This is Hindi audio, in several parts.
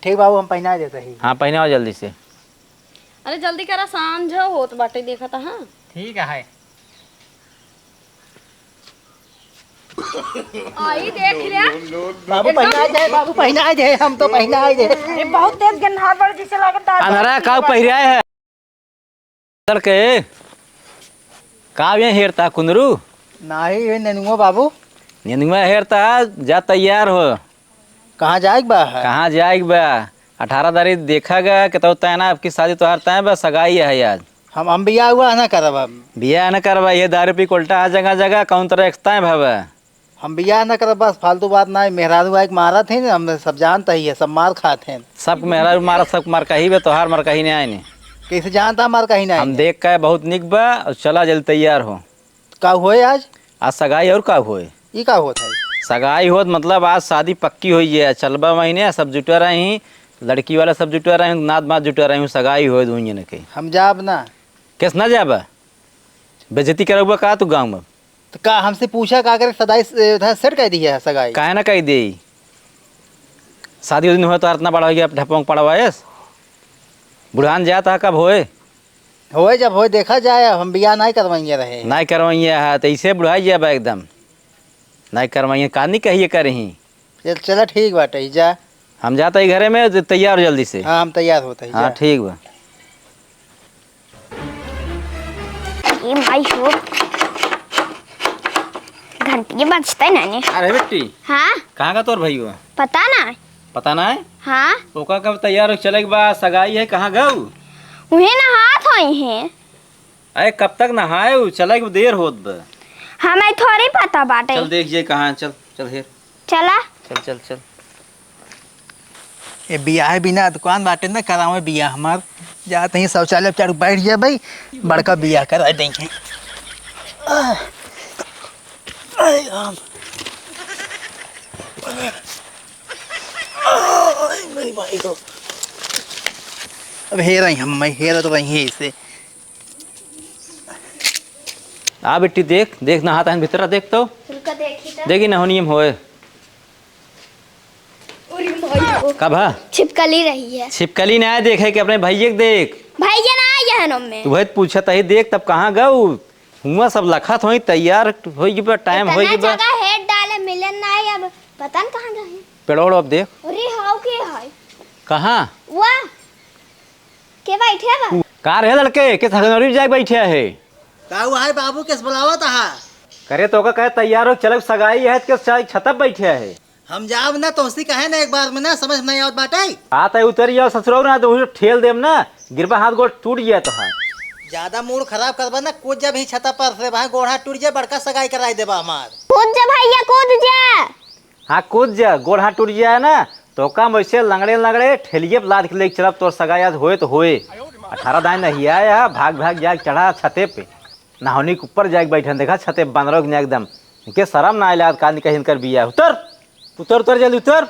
ठीक बाबू हम पहना देते ही। हाँ पहनाओ जल्दी से। अरे जल्दी करा, सांझ होत बाटे, देखा था। हाँ ठीक है आई देख लिया। बाबू पहना जाए, बाबू पहना जाए, हम तो पहना जाए। अरे बहुत तेज गन्हार बड़ जिसे लागत अंधरा का पहिरा है लड़के का ये हेरता कुंदरू नहीं ननुआ बाबू निंदुआ हेरता जा तैयार हो। कहाँ जाए बा है? कहाँ जाएग बा 18 तारीख देखा गया कि तो तैना आपकी शादी तो हारता है बस सगाई है आज। हम बिया हुआ ना करब। हम बिया न करवा ये दारू पी उल्टा जगह जगह कौन तरह एकता है भावा। हम बिया ना करब, बस फालतू बात ना। मेहरारू एक मारा थे ना, हम सब जानता ही है, सब मार खाते हैं। सब मेहरा मारा सब मार कही बे तोहार मार कही नहीं आए। कैसे जानता मार कहीं ना? हम देख के बहुत निक बा और चला जल्दी तैयार हो। का हुए आज? आज सगाई और का हुए? ये का होता है? सगाई होत मतलब आज शादी पक्की हुई है। चलबा महीने सब जुटा रही, लड़की वाला सब जुटा रहे, नाद मात जुटा रही, सगाई हो दुनिया ने कही। हम जाब ना। कैसे ना जाबा? बेइज्जती करबा का तू गाँव में? तो का हमसे पूछा का करे सदाई सेट कह दी है सगाई? काहे ना कह दे शादी दिन हो तो इतना बड़ा हो गया ढपोंग पड़वाएस बुढ़ान जाता कब होए? होए जब होए देखा जाए। हम बिया नहीं करवाइए रहे। नहीं करवाइए है तो ऐसे बुढ़ाई जाबा एकदम नहीं करवाइए का नहीं कहिए करही। चला ठीक बाटे जा। हम जाता ही घरे में तैयार हो जल्दी से। हाँ हम तैयार होते हैं। हाँ ठीक बा। ये भाई हो घंटी बजते ना। अरे बेटी हाँ कहाँ का तोर भाई हुआ? पता ना। पता ना है? हाँ ओका कब तैयार हो चले बा सगाई है कहाँ गऊ? उन्हें ना हाथ होई हैं। अरे कब तक नहाए चले देर होत बा। हमें थोड़ी पता बाटे। चल देखिए कहाँ चल चल हेर चला चल चल चल। ये बिया है बिना दुकान बाटे ना करावे बिया हमार। जाते ही शौचालय चारू बैठ जाए भाई, बड़का बिया करा देंगे। भाई को अब हेर रही हम हेर तो वही है इसे। आ बेटी देख देख नहाता है भीतर देख तो देखी ना होनी होए कब है? छिपकली रही है। छिपकली ना देखे कि अपने भैया के देख। भैया ना आया है नम में। वही पूछत ही देख तब कहाँ गऊ हुआ सब लखत हो तैयार हो गई टाइम हो गई बा। जगह हेड डाले मिलन ना है अब पता न कहाँ गए। पेड़ोड़ अब देख अरे हाउ के है कहाँ वाह के बैठे बा कार है लड़के के थगनौरी जाके बैठे है। का हुआ है बाबू किस बुलावा था? करे तो का कहे तैयार हो चल सगाई है के छतप बैठे है। हम जाब ना तो उसी कहे ना एक बार में ना समझ नहीं आवत बाटे। आता है उतर जाओ ससुराल ना तो ठेल देम ना गिरबा हाथ गोड़ टूट गया तो है। ज्यादा मूड खराब करबा ना कूद जब ही छता पर से वहाँ गोड़ हाथ टूट जाए बड़का सगाई कराई देबा हमार। कूद जा भैया कूद जा। हाँ कूद जा गोड़ हाथ टूट जाए ना तो काम वैसे लंगड़े लंगड़े ठेलिए लाद के लेके चलब तोर सगाई आज होए तो होए। 18 दान नहीं आया भाग भाग जाग चढ़ा छते पे नहानी के ऊपर जाके बैठन देखा छते बंदरों ने एकदम के शर्म ना आया का कहीं कर बिया उतर उतर उतर जल्दी उतर।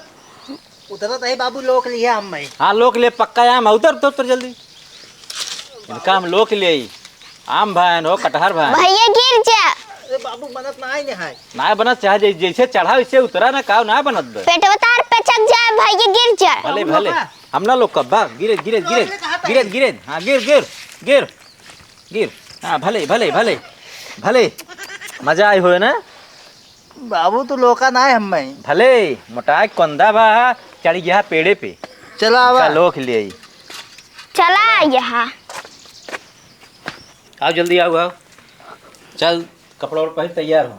उतर तो बाबू लोग लिए हम मैं। हाँ लोग ले पक्का आम उतर उतर उतर जल्दी इनका हम लोग ले आम भान हो कटहर भान। भैया गिर जा। अरे बाबू बनत ना आई है ना बनत चाहे जैसे चढ़ा वैसे उतरा ना का ना बनत बे। पेट उतार पे चक जाए भैया गिर जा। भले भले हम ना लोग कब गिरे गिरे गिरे गिरे गिरे हाँ गिर गिर गिर गिर हाँ भले भले भले भले मजा आई हो ना बाबू तो लोका ना है हम मैं। भले मोटा कंधा बा चढ़ गया पेड़े पे चला आवा लोग ले आई। चला यहाँ आओ जल्दी आओ आओ चल कपड़ा और पहन तैयार हो।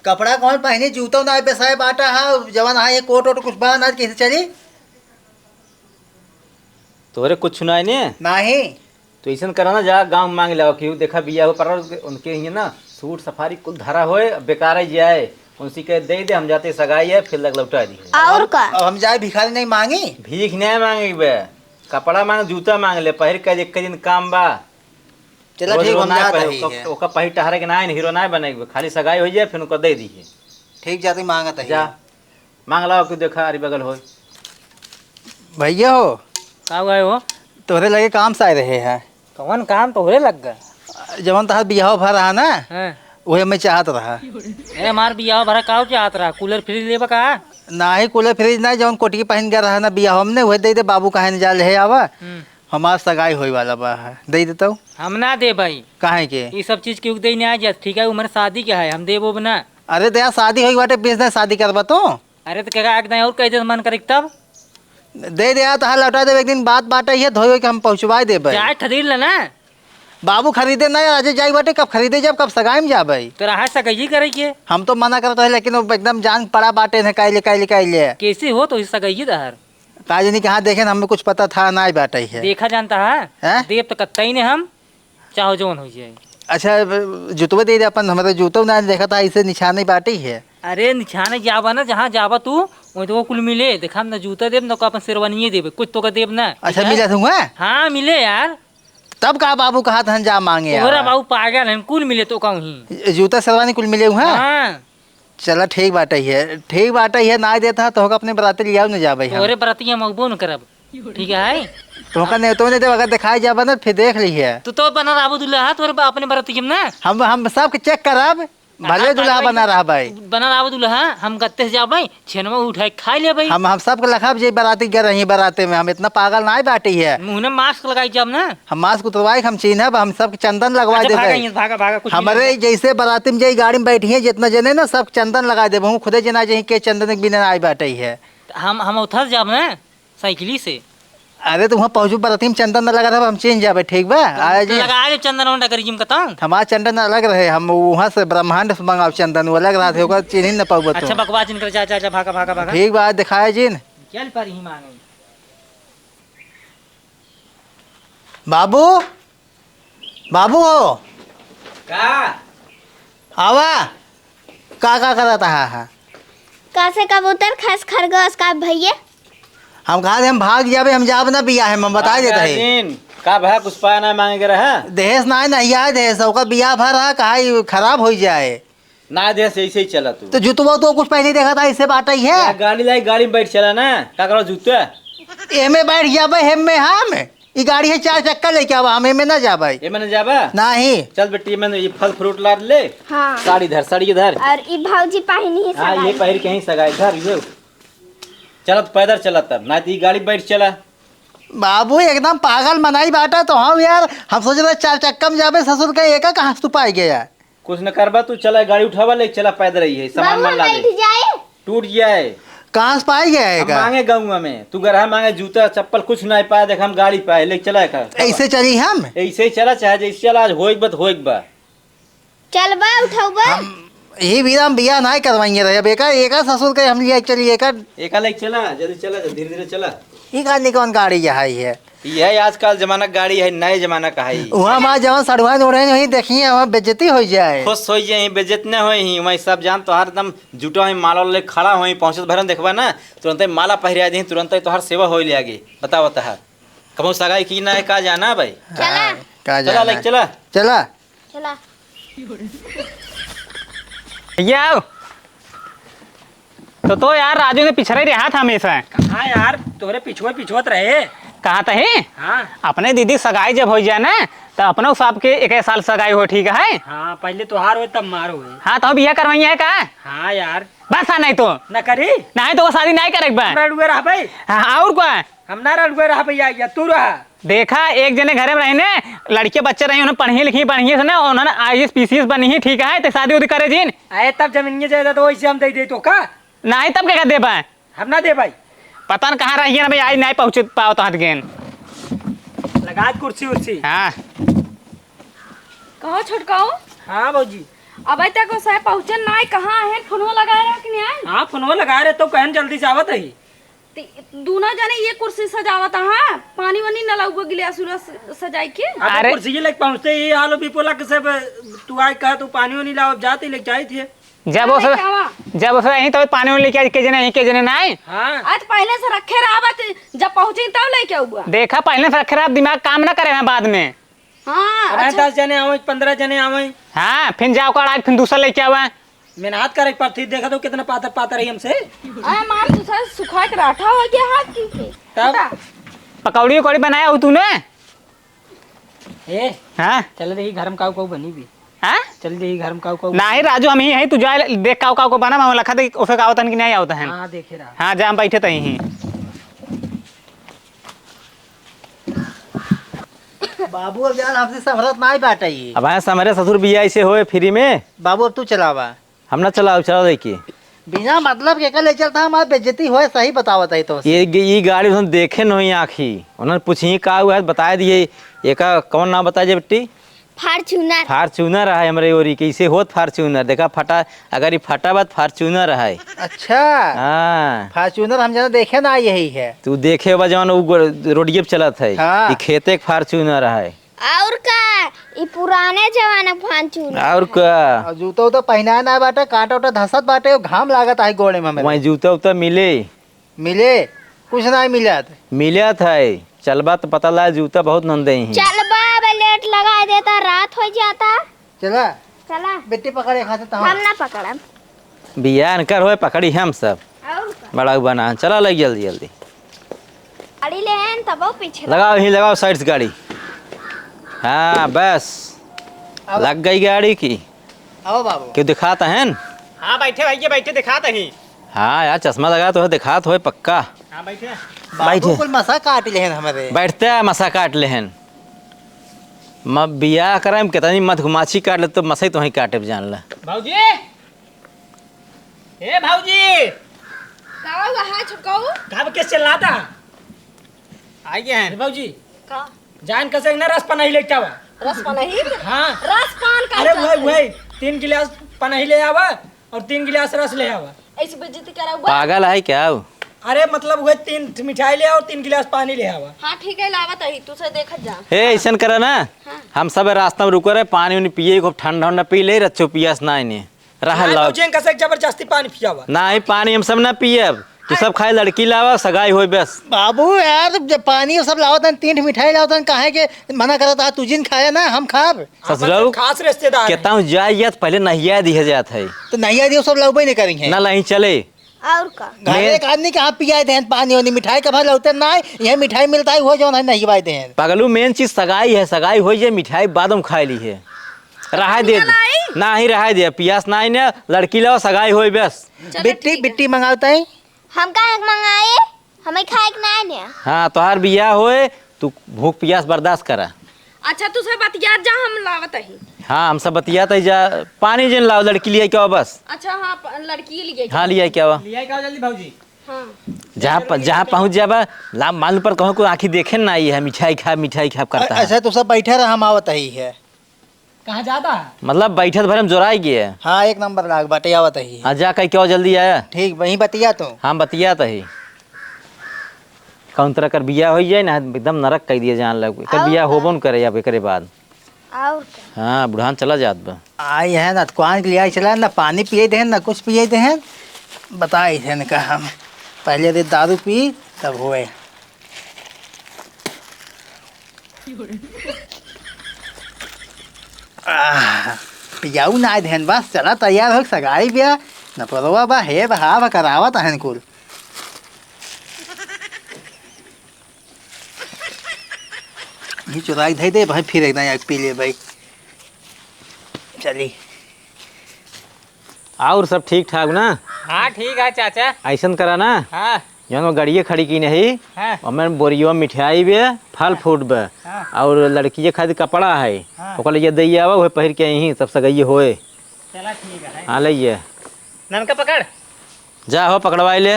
कपड़ा कौन पहने जूता ना बेसाए बाटा है जवान है ये कोट वोट कुछ बान आज कैसे चली? तोरे कुछ सुनाई नहीं नहीं तो ऐसा करा ना जा गाँव मांग लो कि देखा बिया हो पर उनके ही ना सूट सफारी कुल धरा होए बेकार जाए उनसी के दे दे हम जाते सगाई है फिर लग लौटा दी। और का अब हम जाए भिखारी नहीं मांगी। भीख नहीं मांगे बे कपड़ा मांग जूता मांग ले पहर के एक दिन काम बा। चला ठीक हम जाते हैं। ओका पही टहरे के ना हीरो ना बने खाली सगाई हो जाए फिर उनको दे दी ठीक जाते मांगत है जा मांग लाओ कि देखा अरे बगल हो भैया हो का गए हो तोहरे लगे काम से आए रहे हैं। कौन काम तो होरे लग गए जवन तहार बियाह भर रहा ना हैं वही मैं चाहत रहा। ए मार बियाह भरा काव चाहत रहा कूलर फ्री लेबा का ना ही कूलर फ्रिज ना जौन कोटकी पहन के रहा ना बिया हमने वही दे दे बाबू कहे न जा ले आवा हमार सगाई होई वाला बा है दे देता हम ना दे भाई, काहे के। ये सब चीज क्यों दे नहीं आ जा, ठीक है उम्र शादी क्या है, हम दे वो बना। अरे दया शादी होई बाटे बिजनेस शादी करबा तो अरे तो क्या आग और कह दे मन करे तब दे दे तो हाँ लौटा दे एक दिन बात बाटे ये धोई के हम पहुँचवा देबे। चाय खरीद लेना। बाबू खरीदे ना आज जाई बाटे कब खरीदे जब कब सगाई में जाबे। तो रहा सगाई करे के हम तो मना करते है लेकिन वो एकदम जान पड़ा बाटे न काइले काइले काइले कैसे हो तो सगाई दहर काजनी कहाँ देखे न हमें कुछ पता था ना बाटे है। देखा जानता है हैं? देव तो कत्ता ने हम चाहो जोन हो जाए। अच्छा जूतवा दे दे अपन हमारे जूतो ना देखा था इसे निशान बाटे है। अरे निशाने जावा ना जहाँ जावा तू वही तो कुल मिले देखा ना जूता देव ना अपन शेरवानी देवे कुछ तो का देव ना। अच्छा मिला था हाँ मिले यार। तब कहा बाबू कहा था जा मांगे तोहरा बाबू पागल है कुल मिले तो कहूँ जूता शेरवानी कुल मिले हुए हाँ। चला ठीक बाटे है ना देता तो अपने बराती लिया न जाबे तोरे बरातिया मगबो न करब ठीक है। तो नहीं तो नहीं अगर दिखाई जाबा ना फिर देख ली है तो बना राबू दुल्हा तोरे अपने बरातिया में ना हम सब चेक करब भले दूल्हा बना रहा भाई बना राबू दुल्हा हम गत्ते से जाबे छेनमा उठाए खा ले भाई। हम सबके लखब जे बराती कर रही बराते में हम इतना पागल ना बाटी है। मुंह में मास्क लगाई जब ना हम मास्क उतरवाए हम चिन्हब हम सब चंदन लगवा अच्छा, भागा देबे। यहाँ, भागा भागा कुछ हमारे जैसे बराती में जई गाड़ी में बैठी है जितना जने ना सब चंदन लगा देबे हम खुदे जना जही के चंदन के बिना आई बाटे है। हम उधर जाब ना साइकिली से। अरे तो वहाँ पहुँचू बराती में चंदन न लगा रहा हम चेंज जाबे ठीक बा आज लगा दे चंदन वंडा करी जिम कता। हमारा चंदन अलग रहे हम वहाँ से ब्रह्मांड से मंगाओ चंदन वो अलग रहा थे ओकर चिन्ह न पाऊ अच्छा बकवास जिन कर जा भागा भागा भागा ठीक बात दिखाए जिन क्या पर ही मांगे बाबू बाबू हो का आवा का करता है का से कबूतर खस खरगोश का भैया हम कहा हम भाग जाबे हम जाब ना बिया है हम बता देता है दिन का भा कुछ पाया ना मांगे रहा दहेज ना नहीं आए दहेज ओकर बिया भर रहा कहा खराब हो जाए ना दे ऐसे ही चला तू तो जुतवा तो कुछ पहले देखा था इससे बात ही है गाड़ी लाई गाड़ी में बैठ चला ना का करो जूते एमे बैठ जाबे हम में हम ये गाड़ी है 4 चक्कर लेके आवा हम एमे ना जाबे ये मैंने जाबा नहीं चल बेटी मैंने ये फल फ्रूट ला ले हाँ साड़ी धर साड़ी धर और ई भौजी पहनी ही हाँ ये सगाई पहर कहीं सगाई धर ये चलत पैदल चला तब ना तो ये गाड़ी बैठ चला बाबू एकदम पागल मनाई बाटा तो हम यार हम सोच रहे 4 चक्कर में जाबे ससुर का एक कहाँ से तू पाई गया कुछ न करबा तू चला गाड़ी उठावा ले चला पैदल रही है सामान बाबू मन ला बैठ दे जाए टूट जाए कहाँ से पाई गया हम है मांगे गाँव में तू गरहा मांगे जूता चप्पल कुछ नहीं पाया देख हम गाड़ी पाए ले चला कर ऐसे चली हम ऐसे ही चला चाहे जैसे चला आज होइक बा तो होइक बा चल बा उठाओ यही भी हम बिया नहीं करवाएंगे रहे अब एक ससुर के हम लिए चलिए एक लेके चला जल्दी चला धीरे धीरे चला ये गाड़ी कौन गाड़ी यहाँ है ये है आजकल जमाना गाड़ी है नए जमाना का है वहाँ हमारा जवान सड़वा उड़े वही देखिए वहाँ बेइज्जती हो जाए खुश हो जाए बेजत न हो वही सब जान तो हर एकदम जुटा हुई माला ले खड़ा हुई पहुंचत भरन देखबा ना तुरंत माला पहिरा दी तुरंत तो हर सेवा हो ले आगे बता बता हर कबो सगाई की ना है का जाना भाई चला का चला लेके चला चला चला भैया आओ। तो यार राजू ने पिछड़े रहा था हमेशा। हाँ यार तोरे पिछुआत रहे कहा था ही हाँ अपने दीदी सगाई जब हो जाए ना तो अपने साहब के 1 साल सगाई हो ठीक है। हाँ पहले तोहार हो तब मार हो हाँ तो बिया करवाई है का हाँ यार बस नहीं तो न करी नहीं तो वो शादी नहीं करे रड़ुए रहा भाई हाँ और क्या हम ना रड़ुए रहा भैया या तू रहा देखा एक जने घरे में रहने लड़के बच्चे रहे उन्होंने पढ़ी लिखी बढ़िया से ना उन्होंने IAS PCS बनी ही ठीक है तो शादी उदी करे जीन आए तब जमीन जायदा तो वैसे हम दे तो का नहीं तब क्या दे पाए हम ना दे भाई पता न कहाँ रही ना भाई आज नहीं पहुँच पाओ तो हाथ गेन लगा कुर्सी उर्सी हाँ कहो छोटकाओ हाँ भौजी अब तक वो साहब पहुंचन ना कहाँ है फोनवा लगाए रहा कि नहीं आए हाँ फोनवा लगा रहे तो कहन जल्दी से आवत है दूना जाने ये कुर्सी सजावत हाँ पानी वानी न लगो गिलास उलास सजाई के अरे- कुर्सी के लेके पहुँचते ही हालो बिपोला के सब तू आए कहा तू पानी वानी लाओ जाते लेके जाए थे जब उसे यहीं तो पानी में लेके के जने के जने नहीं हाँ आज पहले से रखे रहा जब पहुंचे तब लेके हुआ देखा पहले से खराब दिमाग काम ना करे बाद में हाँ अरे अच्छा 10 जने आवे 15 जने आवे हाँ फिर जाओ कर आज फिर दूसरा लेके आवा मेहनत करे पर थी देखा तो कितना पातर पातर है हमसे आए मार तू सर सुखा के राठा हो गया हाथ की के तब? बता। पकौड़ी उकौड़ी बनाया हो तूने ए हाँ चल देखी घर में काऊ काऊ बनी भी हाँ चल जाइए घर में काऊ काऊ। नहीं राजू हम ही हैं, तू जा देख काव काव को बना मैं लखा दे उसे आवत कि नहीं आवत है। हाँ देखे रहा। हाँ जा हम बैठे तही ही। बाबू अब जान हमसे समरत ना ही बाटाई। अब आया हमारे ससुर बिया ऐसे होए फ्री में, बाबू अब तू चलावा। हम ना चलाओ चलाओ देखिए। बिना मतलब के ले चलता हमारी बेइज्जती होए, सही बतावत है तो। ये गाड़ी उन्होंने देखे नहीं आँखी, उन्होंने पूछी का हुआ है बता दिए। एक कौन नाम बताइए बेटी? फॉर्च्यूनर। फार्चूनर है हमारे ओरी कैसे होत फार्चूनर देखा फटा, अगर ये फटा बात फार्चूनर है। अच्छा हाँ फॉर्च्यूनर हम जना देखे ना यही है। तू देखे बा जवन रोडिये पे चलत है। हाँ। ये खेते के फार्चूनर है। और का ये पुराने जमाना फॉर्च्यूनर। और का और जूता उता पहनाए ना बाटे, कांटा उटा धसत बाटे, घाम लागत है गोड़े में। वही जूता उता मिले मिले कुछ नहीं मिलत। मिलत है। चलबा तो पता लगा जूता बहुत नंदे ही। चल बा लेट लगा देता, रात हो जाता। चला चला बेटी पकड़े खाते तो हम ना पकड़म। बिया कर हो पकड़ी हम सब और का बड़ा बना। चला लग जल्दी जल्दी गाड़ी ले हैं तब वो पीछे लगाओ यहीं लगाओ साइड से गाड़ी। हाँ बस अब- लग गई गाड़ी की। आओ बाबू। क्यों दिखाता है? हाँ बैठे भैया बैठे दिखाते ही। हाँ यार चश्मा लगा तो दिखात हो पक्का। हाँ बैठे। बाबू बैठे। कुल मसा काट ले हमारे। बैठते हैं मसा काट लेहन। बिया करे में कितनी मधुमाछी काट ले तो मसई तो ही काटे जान ला। भाऊजी ए भाऊजी का हुआ है छुटकाऊ? घर के चिल्लाता। आ गए हैं। भाजी का जान कसे ना रस पनाही लेके आवा। रस पनही? हाँ रस पान का अरे वही 3 गिलास पनाही ले आवा और 3 गिलास रस ले आवा। ऐसी बेइज्जती करा हुआ। पागल है क्या वो? अरे मतलब वही 3 मिठाई ले आओ, 3 गिलास पानी ले आवा। हाँ ठीक है लावत है, तू से देखत जा। हे ऐसा करा ना। हम सब रास्ता में रुको रहे पानी उनी पिए खूब ठंडा ठंडा पी ले रच्छो पियास ना इन्हें रह लाओ। तुझे कसे जबरदस्ती पानी पियावा। ना ही पानी हम सब ना पिए। तू सब खाए लड़की लावा सगाई हो बस। बाबू यार जब पानी सब लावत हैं, 3 मिठाई लावत हैं, काहे के मना करत है? तुझिन खाया ना हम खाब। ससुराल खास रिश्तेदार हैं। कहता हूँ जाइए तो पहले नहिया दिया जात है तो नहीं दियो सब लौबे नहीं करेंगे। ना नहीं चले। और का घर एक आदमी के हाथ पिया दे पानी वानी मिठाई का भर लौते ना। यह मिठाई मिलता है वो जो नहीं बाई दे। पगलू मेन चीज सगाई है। सगाई हो जाए मिठाई बाद में खाई ली है। रहा दे ना ही रहा दे पियास ना ही ना लड़की लाओ सगाई हो बस। बिट्टी बिट्टी मंगाता है। हम का मंगाए हमें खाए के ना ने। हाँ तोहार बियाह होए तू भूख पियास बर्दाश्त करा। अच्छा तू से बतिया जा, हम लावत है। हाँ हम सब बतियात है जा पानी जिन लाओ लड़की लिया क्या बस। अच्छा हाँ लड़की लिए। हाँ लिया क्या हुआ लिया क्या जल्दी भाऊजी। हाँ जहाँ पहुँच जाबा ला मालूम पर कहूँ को आँखी देखे ना आई है मिठाई खा करता है। अच्छा तू सब बैठे रहा, हम आवत ही है। कहाँ जाता है? मतलब बैठत भर हम जोराई गए। हाँ एक नंबर लाग बाटे आवत ही। हाँ जा कह क्यों जल्दी आया। ठीक वही बतिया तू। हम बतियात है कौन तरह कर बिया हो जाए ना एकदम नरक कह दिया जान लग कर बिया होबो न करे अब एकरे बाद। और का हाँ बुढ़ान चला जात बा। आई है ना कुआन के लिए चला ना पानी पिए थे ना कुछ पिए थे। बताई थे का हम पहले दे दारू पी तब हुए। पियाऊ ना आए थे बस चला तैयार हो सगाई बिया न परवा बा हे बहा करावत है कुल। ये चुराई धई दे भाई फिर एकदम आग पी ले भाई। चली और सब ठीक ठाक ना? हाँ ठीक है चाचा। ऐसा करा ना हाँ जौन गाड़िए खड़ी की नहीं हाँ और मैं बोरियो मिठाई बे फल फ्रूट बे और लड़की के खातिर कपड़ा है ओकर लिए दैया आवा वही पहिर के यहीं सब सगैये होए। चला ठीक है। हाँ लइए ननका पकड़ जा हो पकड़वाई ले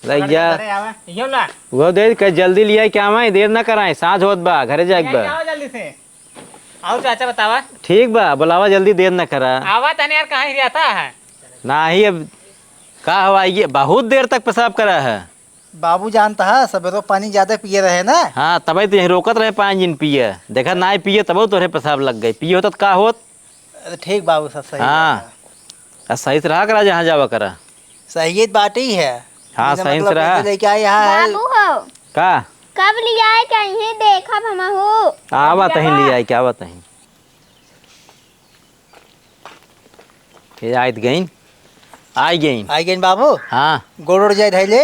लइया यो ला वो दे के जल्दी लिया क्या मैं देर ना कराए साँझ होत बा घरे जाके बा। आओ जल्दी से। आओ चाचा बतावा। ठीक बा बुलावा जल्दी देर ना करा। आवा तने यार कहाँ ही रहता है। ना ही अब का हवा ये बहुत देर तक पेशाब करा है। बाबू जानता है सवेरो पानी ज्यादा पिए रहे ना। हाँ तभी तो यहीं रोकत रहे 5 दिन पिए देखा ना ही पिए तब तोरे पेशाब लग गई पिए होता तो का होत। अरे ठीक बाबू सब सही हाँ सही से रहा करा जहाँ जावा करा। सही बात ही है। हाँ बिना सही से मतलब रहा। लेके आए यहाँ बाबू हो का कब लिया है कहीं देखा हम हो। आवा तहीं लिया क्या आवा तहीं ये आयत गई आई गई। आई गई बाबू। हाँ गोड़ जाए धैले।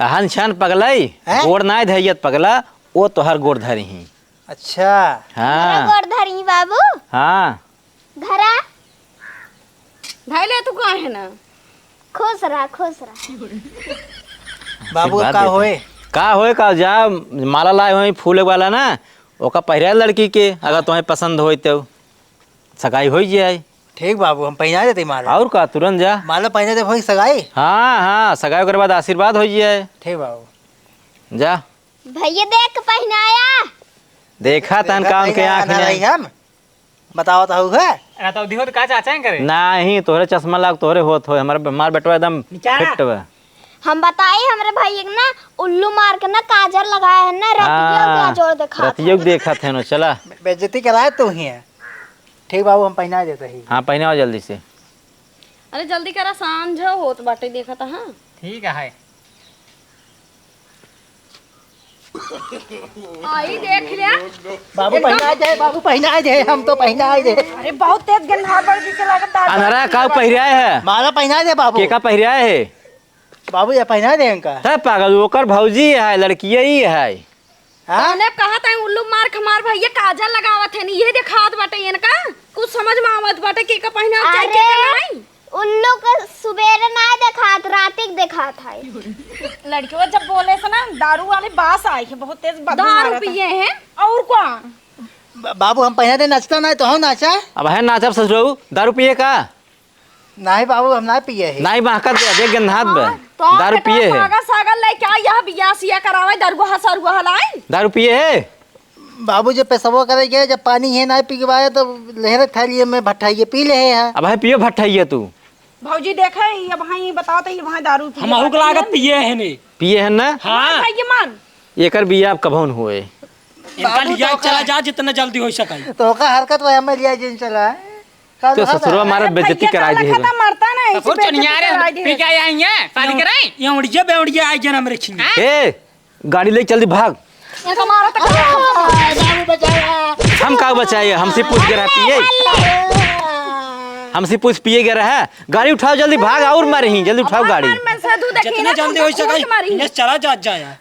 हन छन पगलाई हैं? गोड़ ना धैयत पगला वो तोहर गोड़ धरी ही। अच्छा हाँ गोड़ धरी बाबू हाँ घरा धैले तू कहाँ है ना खुश रहा बाबू आशीर्वाद का देते। होए का होए का जा माला लाए हो फूल वाला ना ओका पहिरा लड़की के अगर तुम्हें पसंद होई तो सगाई हो जाए। ठीक बाबू हम पहना देते माला। और का तुरंत जा। माला पहने दे भाई सगाई। हाँ हाँ सगाई के बाद आशीर्वाद हो जाए। ठीक बाबू जा भैया देख पहनाया देखा तन काम के आँख नहीं में हम बताओ तो है तो दिहो तो का चाचा करे नहीं तोहरे चश्मा लाग तोहरे होत हो हमार बेटवा एकदम फिट बा। हम बताई हमरे भाई ना उल्लू मार के ना काजल लगाया है ना रतिया हाँ, जोड़ दिखा रतिया देखा थे ना चला। बेइज्जती कराए तू ही है। ठीक बाबू हम पहना देते ही। हाँ पहने आओ जल्दी से। अरे जल्दी करा सांझ होत बाटे देखा था। हाँ ठीक है आई देख लिया। बाबू पहना दे बाबू पहना दे हम तो पहना दे। अरे बहुत तेज गंधा बढ़ के लागत अनहरा का पहिराए है माला पहना दे बाबू। के का पहिराए है बाबू ये पहना दे इनका। है पागल ओकर भौजी है लड़की ही है। हाँ मैंने कहा था उल्लू मार खमार भैया काजल लगावत है नहीं ये दिखावत बाटे इनका कुछ समझ में आवत बाटे के का पहना चाहिए के का नहीं। उल्लू को सुबेरे ना दिखात रातिक दिखात है। लड़कियों जब बोले से ना दारू वाली बास आई है बहुत तेज दारू पिए हैं और क्या। बाबू हम पहना दे नाचता नहीं तो हम नाचा। अब है नाचब ससुरऊ दारू पिए का नहीं बाबू हम ना पिए है। नहीं महकत देख गंधात बे तो दारू पिए है सागर सागर लेके आई यह बियाह सिया करावे दरगुहा सरगुहा लाई। दारू पिए है। बाबू जब पैसा करेंगे जब पानी है ना पी के बाद तो लहर थाली में भट्टाइए पी ले है। अब है पियो भट्टाइए तू भौजी देखे ये भाई बताओ तो ये भाई दारू हम आहू के लागत पिए है ने पिए है ना। हाँ ये मान एकर बिया अब कभौन हुए इनका लिया चला जा जितना जल्दी हो सके। तो का हरकत वह हमें लिया जिन चला है। तो ससुरवा हमारा बेइज्जती कराई दे मरता नहीं तो चनियारे पी के आए हैं शादी कराई ये उड़िया बेउड़िया आई जन हमरे छिंगे। ए गाड़ी ले जल्दी भाग। इनका मारा तो बाबू बचाया। हम का बचाइए हमसे पूछ के रहा पिए हमसे पूछ पिए गया है। गाड़ी उठाओ जल्दी भाग और मारे ही जल्दी उठाओ गाड़ी जितना जल्दी हो सके ये चला जा जाया।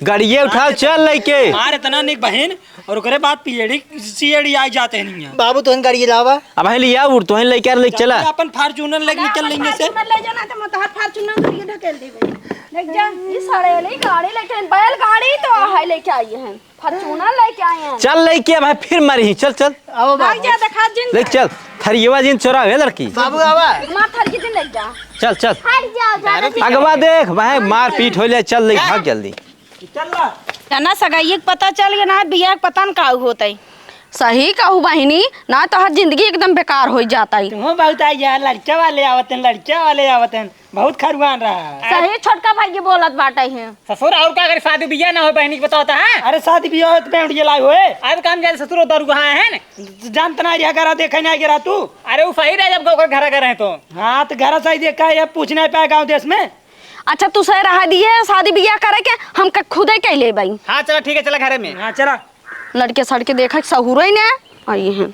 गाड़ी ये उठाओ चल लेके मार इतना निक बहन और ओकरे बाद पीएडी सीएडी आई जाते हैं नहीं। बाबू तो गाड़ी लावा। अब है लिया उड़ तो लेके ले चला अपन फार्च्यूनर लेके निकल लेंगे से। ले जाना तो मत हाथ फार्च्यूनर करके ढकेल देबे। लेके जा ये सारे ले गाड़ी लेके बैल गाड़ी तो है लेके आई है फार्च्यूनर लेके आए हैं। चल लेके अब है फिर मारी ही चल चल आओ भाग बाबू। जा देखा जिन लेके चल थरियवा जिन चोरा है लड़की बाबू आवा। माथर की दिन ले जा। चल चल हट जाओ ज्यादा अगवा देख भाई मार पीट हो ले चल ले भाग जल्दी। चल ला ना सगाई के पता चल गया ना बियाह के पता न का होता है। सही कहू बहिनी ना तो हर जिंदगी एकदम बेकार हो जाता है। तुम बहुत आई यार लड़के वाले आवत हैं बहुत खरुआन रहा है। सही छोटका भाई के बोलत बाटे हैं। ससुर और का अगर शादी बियाह ना हो बहनी के बताओ है। अरे शादी भी हो तो बेउड़िया लाई होए। आज काम जाए ससुर दरगुहा है ना जानता ना रिया करा देखे नहीं गिरा तू। अरे वो सही रहे जब घर घर है तो हाँ तो घर सही देखा है पूछना पाए गाँव देश में। अच्छा तू सही रहा दिए शादी बियाह करे के हम खुदे कैले भाई। हाँ चलो ठीक है चला घरे में। हाँ चला लड़के सड़के देखा सहूर ही ना आई हैं।